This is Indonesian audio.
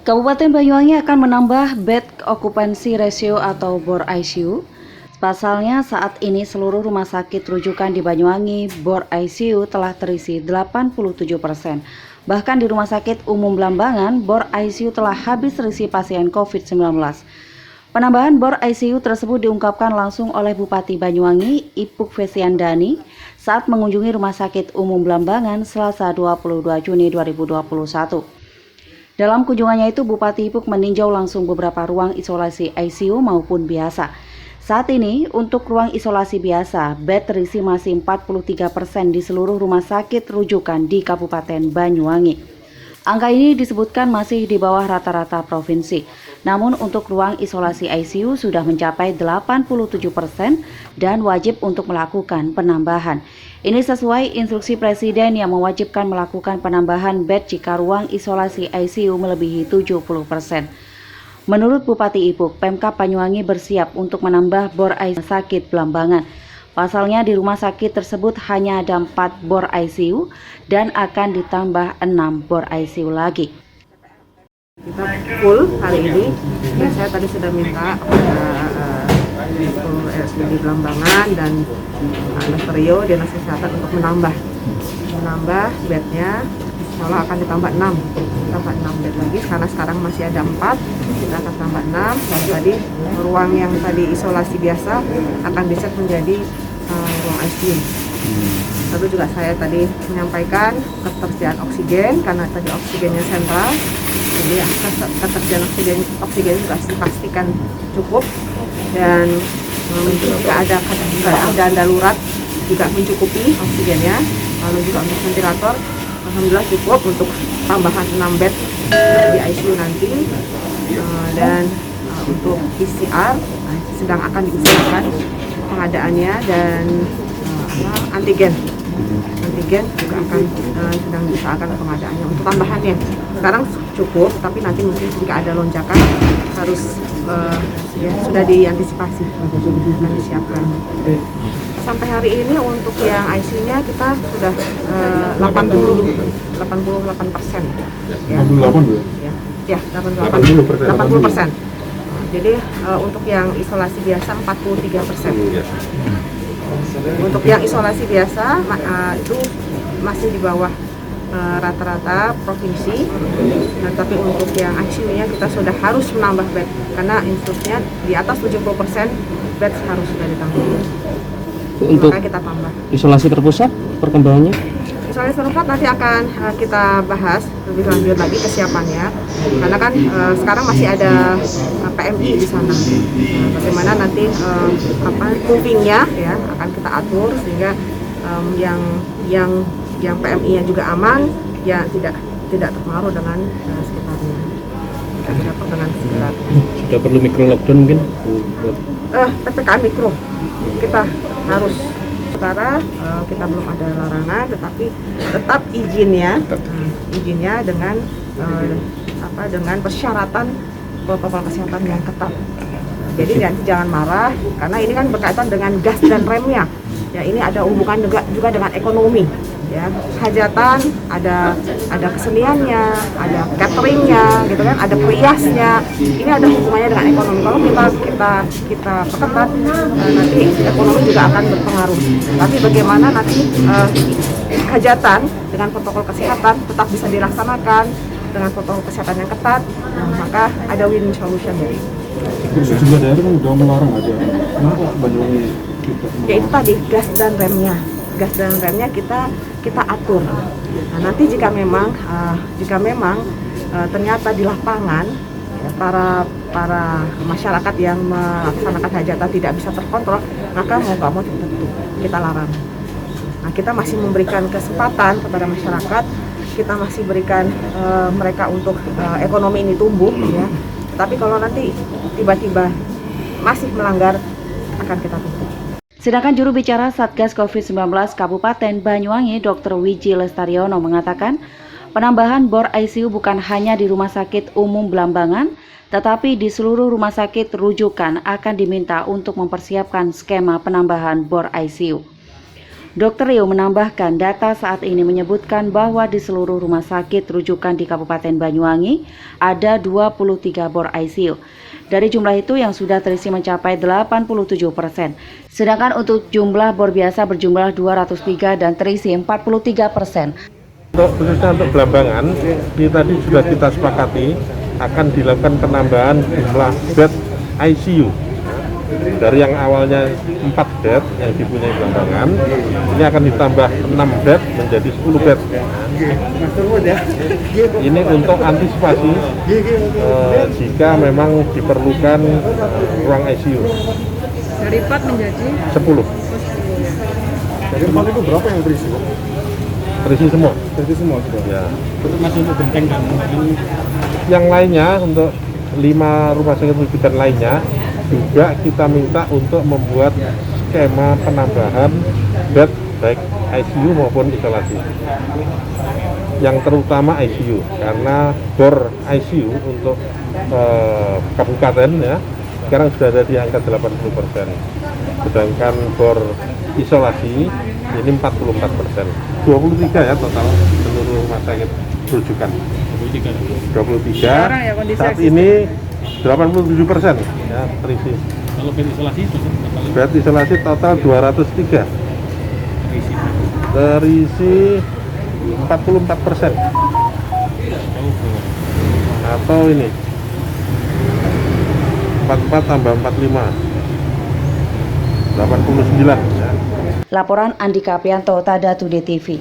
Kabupaten Banyuwangi akan menambah bed occupancy ratio atau BOR ICU. Pasalnya saat ini seluruh rumah sakit rujukan di Banyuwangi BOR ICU telah terisi 87%. Bahkan di Rumah Sakit Umum Blambangan, BOR ICU telah habis terisi pasien COVID-19. Penambahan BOR ICU tersebut diungkapkan langsung oleh Bupati Banyuwangi, Ipuk Fesyandani, saat mengunjungi Rumah Sakit Umum Blambangan Selasa 22 Juni 2021. Dalam kunjungannya itu, Bupati Ipuk meninjau langsung beberapa ruang isolasi ICU maupun biasa. Saat ini, untuk ruang isolasi biasa, bed terisi masih 43% di seluruh rumah sakit rujukan di Kabupaten Banyuwangi. Angka ini disebutkan masih di bawah rata-rata provinsi. Namun untuk ruang isolasi ICU sudah mencapai 87% dan wajib untuk melakukan penambahan. Ini sesuai instruksi Presiden yang mewajibkan melakukan penambahan bed jika ruang isolasi ICU melebihi 70%. Menurut Bupati Ipuk, Pemkab Banyuwangi bersiap untuk menambah BOR ICU sakit Blambangan. Pasalnya di rumah sakit tersebut hanya ada 4 BOR ICU dan akan ditambah 6 BOR ICU lagi. Kita full hari ini. Ya, saya tadi sudah minta kepada RSUD Blambangan dan Dr. Rio Dinas Kesehatan untuk menambah bednya. Insya Allah akan ditambah 6 bed lagi karena sekarang masih ada 4, kita akan tambah 6. Dan tadi ruang yang tadi isolasi biasa akan diset menjadi ruang ICU. Lalu juga saya tadi menyampaikan ketersediaan oksigen karena tadi oksigennya sentral, jadi ketersediaan oksigen juga dipastikan cukup, dan jika ada keadaan darurat juga mencukupi oksigennya. Lalu juga untuk ventilator alhamdulillah cukup untuk tambahan 6 bed di ICU nanti, dan untuk PCR sedang akan diusahakan pengadaannya, dan antigen juga akan sedang diusahakan pengadaannya untuk tambahannya. Sekarang cukup, tapi nanti mungkin jika ada lonjakan harus sudah diantisipasi dan disiapkan. Sampai hari ini untuk yang ICU-nya kita sudah 88%. Ya, 80%. Jadi untuk yang isolasi biasa 43%. Untuk yang isolasi biasa itu masih di bawah rata-rata provinsi. Nah, tapi untuk yang ICU-nya kita sudah harus menambah bed karena instruksinya di atas 70% bed harus sudah ditambah. Untuk maka kita tambah. Isolasi terpusat perkembangannya? Isolasi terpusat nanti akan kita bahas lebih lanjut lagi kesiapannya, karena kan sekarang masih ada PMI di sana. Bagaimana nanti movingnya ya akan kita atur sehingga yang PMI-nya juga aman, ya tidak terpengaruh dengan sekitarnya. Dengan sekitar. Sudah perlu mikro lockdown mungkin? PPKM mikro kita harus. Sekarang kita belum ada larangan, tetapi tetap izinnya dengan dengan persyaratan protokol kesehatan yang ketat. Jadi jangan marah karena ini kan berkaitan dengan gas dan remnya. Ya, ini ada hubungan juga dengan ekonomi. Ya, hajatan ada keseniannya, ada cateringnya, gitu kan, ada periasnya. Ini ada hubungannya dengan ekonomi. Kalau kita perketat, nanti ekonomi juga akan berpengaruh. Tapi bagaimana nanti hajatan dengan protokol kesehatan tetap bisa dilaksanakan dengan protokol kesehatan yang ketat, maka ada win solution dari. Sejumlah daerah kan sudah melarang aja. Kenapa Banyuwangi tidak? Ya itu tadi gas dan remnya. Gas dan remnya kita atur. Nah, nanti jika memang ternyata di lapangan ya, para masyarakat yang melaksanakan hajatan tidak bisa terkontrol, maka mau nggak mau kita larang. Nah, kita masih memberikan kesempatan kepada masyarakat, kita masih berikan mereka untuk ekonomi ini tumbuh, ya. Tapi kalau nanti tiba-tiba masih melanggar, akan kita tutup. Sedangkan juru bicara Satgas COVID-19 Kabupaten Banyuwangi, Dr. Wiji Lestariono mengatakan, penambahan BOR ICU bukan hanya di Rumah Sakit Umum Blambangan, tetapi di seluruh rumah sakit rujukan akan diminta untuk mempersiapkan skema penambahan BOR ICU. Dr. Rio menambahkan data saat ini menyebutkan bahwa di seluruh rumah sakit rujukan di Kabupaten Banyuwangi ada 23 bor ICU. Dari jumlah itu yang sudah terisi mencapai 87%. Sedangkan untuk jumlah bor biasa berjumlah 203 dan terisi 43%. Khususnya untuk Blambangan, ini tadi sudah kita sepakati akan dilakukan penambahan jumlah bed ICU. Dari yang awalnya 4 bed yang dipunyai Blambangan, ini akan ditambah 6 bed menjadi 10 bed. Ini untuk antisipasi jika memang diperlukan ruang ICU. Dari 4 menjadi 10. Jadi 4 itu berapa yang terisi, Pak? Terisi semua. Terisi semua sudah. Ya. Itu masih untuk genteng dan Yang lainnya untuk 5 rumah sakit rujukan lainnya juga kita minta untuk membuat skema penambahan bed baik ICU maupun isolasi. Yang terutama ICU karena bor ICU untuk kabupaten ya sekarang sudah ada di angka 80%. Sedangkan bor isolasi ini 44%. 23 ya total seluruh rumah sakit rujukan. 23. Saat ini 87% ya terisi. kalau bed isolasi total Bed isolasi total 203. Terisi 44%. Atau ini 44 tambah 45 89 ya. Laporan Andika Aprianto, Tada Today TV.